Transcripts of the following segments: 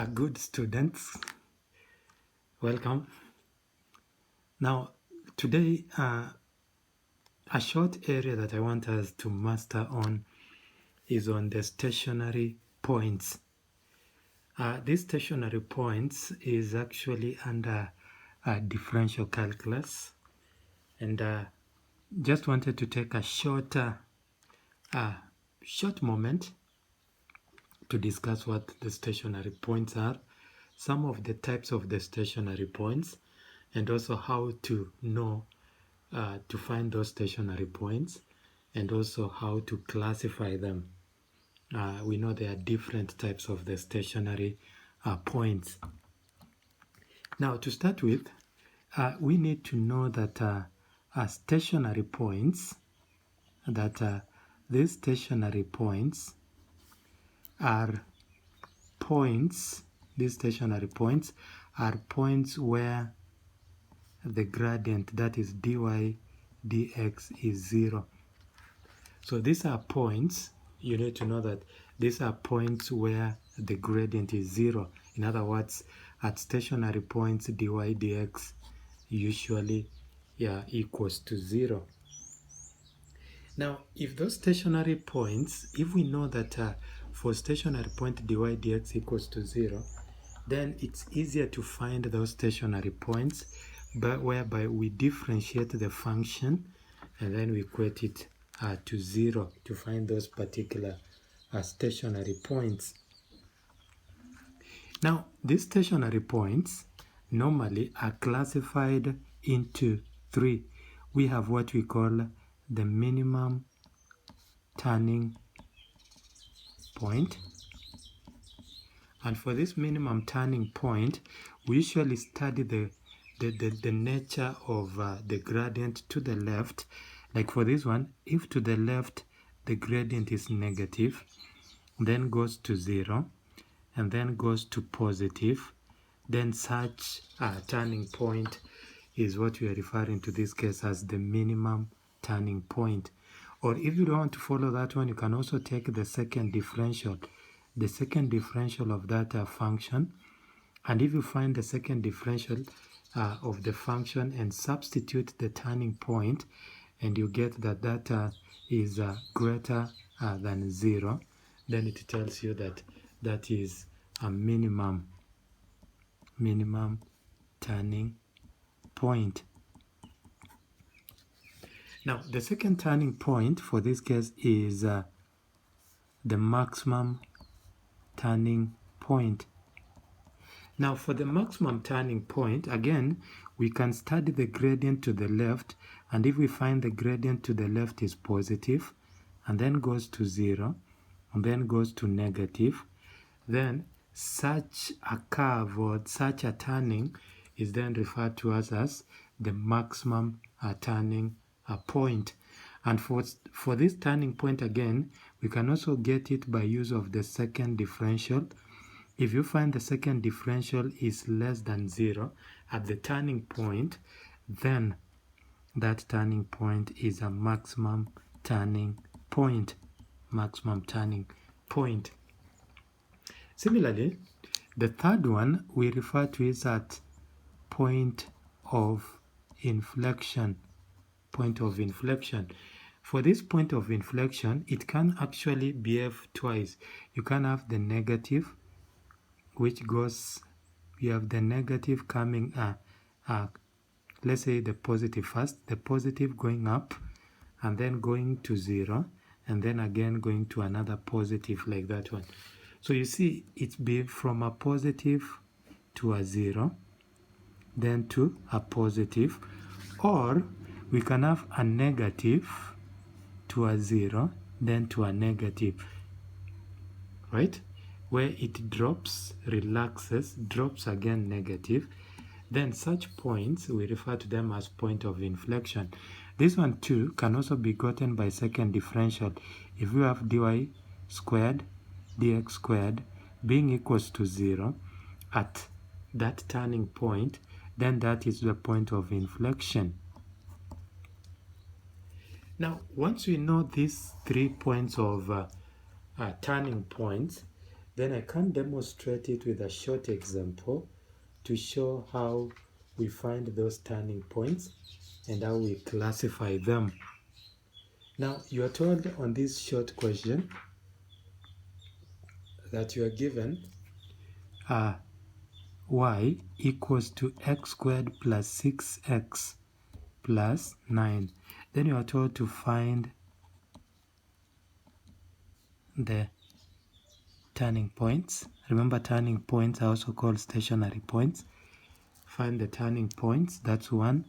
Good students, welcome. Now, today, a short area that I want us to master on is on the stationary points. These stationary points is actually under differential calculus, and just wanted to take a short moment to discuss what the stationary points are, some of the types of the stationary points, and also how to know to find those stationary points, and also how to classify them. We know there are different types of the stationary points. Now, to start with, we need to know that stationary points, these stationary points are points, these stationary points are points where the gradient, that is dy dx, is 0. So these are points, you need to know that these are points where the gradient is 0. In other words, at stationary points, dy dx usually equals to 0. Now, if those stationary points, if we know that for stationary point dy dx equals to 0, then it's easier to find those stationary points, but whereby we differentiate the function and then we equate it to 0 to find those particular stationary points. Now, these stationary points normally are classified into 3. We have what we call the minimum turning point. And for this minimum turning point, we usually study the nature of the gradient to the left. Like for this one, if to the left the gradient is negative, then goes to 0, and then goes to positive, then such a turning point is what we are referring to this case as the minimum turning point. Or if you don't want to follow that one, you can also take the second differential of that function, and if you find the second differential of the function and substitute the turning point, and you get that is greater than 0, then it tells you that that is a minimum turning point. Now, the second turning point for this case is the maximum turning point. Now, for the maximum turning point, again, we can study the gradient to the left, and if we find the gradient to the left is positive, and then goes to 0, and then goes to negative, then such a curve or such a turning is then referred to as the maximum turning point. And for this turning point, again, we can also get it by use of the second differential. If you find the second differential is less than 0 at the turning point, then that turning point is a maximum turning point. Similarly, the third one we refer to is at point of inflection. For this point of inflection, it can actually behave twice. You can have the negative, which goes, you have the negative coming, let's say the positive first, the positive going up, and then going to 0, and then again going to another positive like that one. So you see, it's been from a positive to a 0, then to a positive, or we can have a negative to a 0, then to a negative, right? Where it drops, relaxes, drops again negative. Then such points, we refer to them as point of inflection. This one too can also be gotten by second differential. If you have dy squared dx squared being equals to 0 at that turning point, then that is the point of inflection. Now, once we know these 3 points of turning points, Then I can demonstrate it with a short example to show how we find those turning points and how we classify them. Now, you are told on this short question that you are given y equals to x squared plus 6x plus 9. Then you are told to find the turning points. Remember, turning points are also called stationary points. Find the turning points, that's one.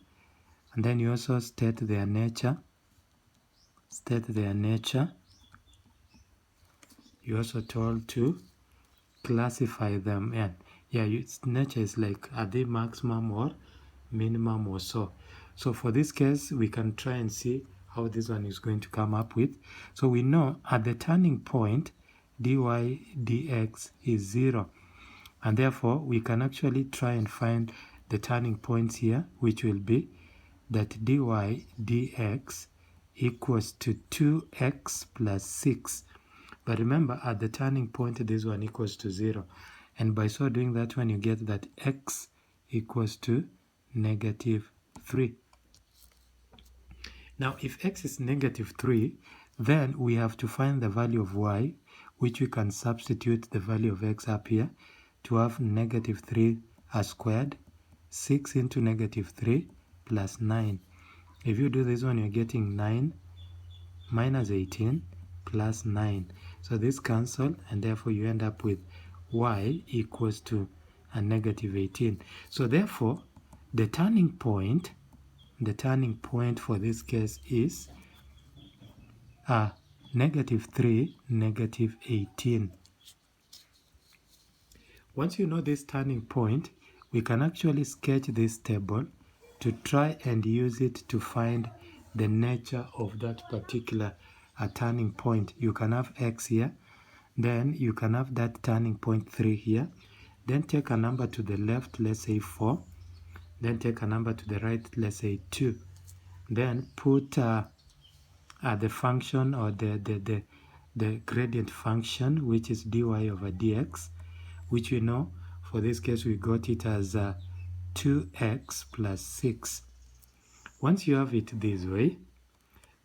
And then you also state their nature. You're also told to classify them. And its nature is like, are they maximum or minimum or so. So for this case, we can try and see how this one is going to come up with. So we know at the turning point, dy dx is 0. And therefore, we can actually try and find the turning points here, which will be that dy dx equals to 2x plus 6. But remember, at the turning point, this one equals to 0. And by so doing that one, you get that x equals to negative 3. Now, if x is negative 3, then we have to find the value of y, which we can substitute the value of x up here to have negative 3 squared, 6 into negative 3 plus 9. If you do this one, you're getting 9 minus 18 plus 9. So this cancel, and therefore you end up with y equals to a negative 18. So therefore, the turning point for this case is negative 3, negative 18. Once you know this turning point, we can actually sketch this table to try and use it to find the nature of that particular turning point. You can have x here, then you can have that turning point 3 here, then take a number to the left, let's say 4, then take a number to the right, let's say 2, then put the function or the gradient function, which is dy over dx, which we know for this case we got it as 2x plus 6. Once you have it this way,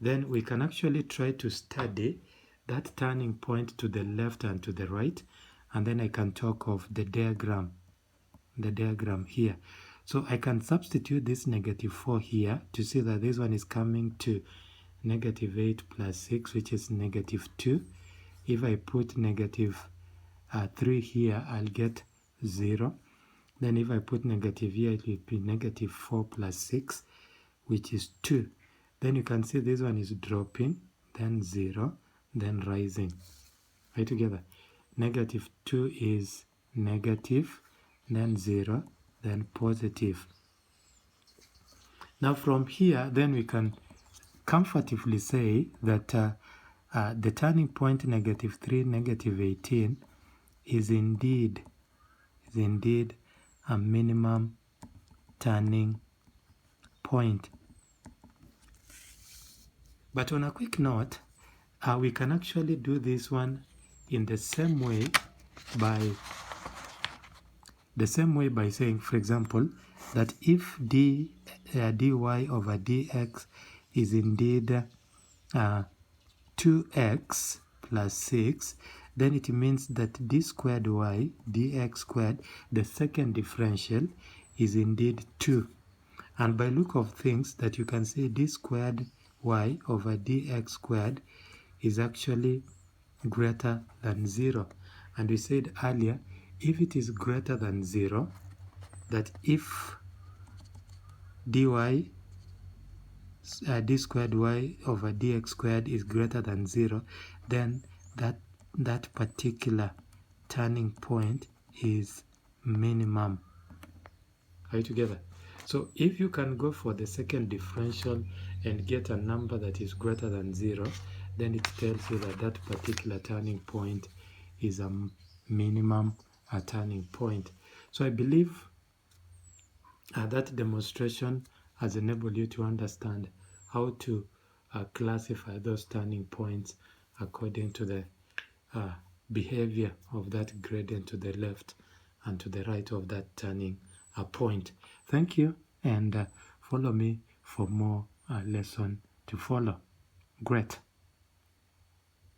then we can actually try to study that turning point to the left and to the right, and then I can talk of the diagram here. So I can substitute this negative 4 here to see that this one is coming to negative 8 plus 6, which is negative 2. If I put negative 3 here, I'll get 0. Then if I put negative here, it will be negative 4 plus 6, which is 2. Then you can see this one is dropping, then 0, then rising. Right together. Negative 2 is negative, then 0, then positive. Now from here, then we can comfortably say that the turning point negative 3, negative 18 is indeed a minimum turning point. But on a quick note, we can actually do this one in the same way by saying, for example, that if dy over dx is indeed 2x plus 6, then it means that d squared y dx squared, the second differential, is indeed 2. And by look of things, that you can see d squared y over dx squared is actually greater than 0. And we said earlier, if it is greater than 0, that if d squared y over dx squared is greater than 0, then that particular turning point is minimum. Are you together? So if you can go for the second differential and get a number that is greater than 0, then it tells you that that particular turning point is a minimum turning point. So I believe that demonstration has enabled you to understand how to classify those turning points according to the behavior of that gradient to the left and to the right of that turning point. Thank you, and follow me for more lesson to follow. Great.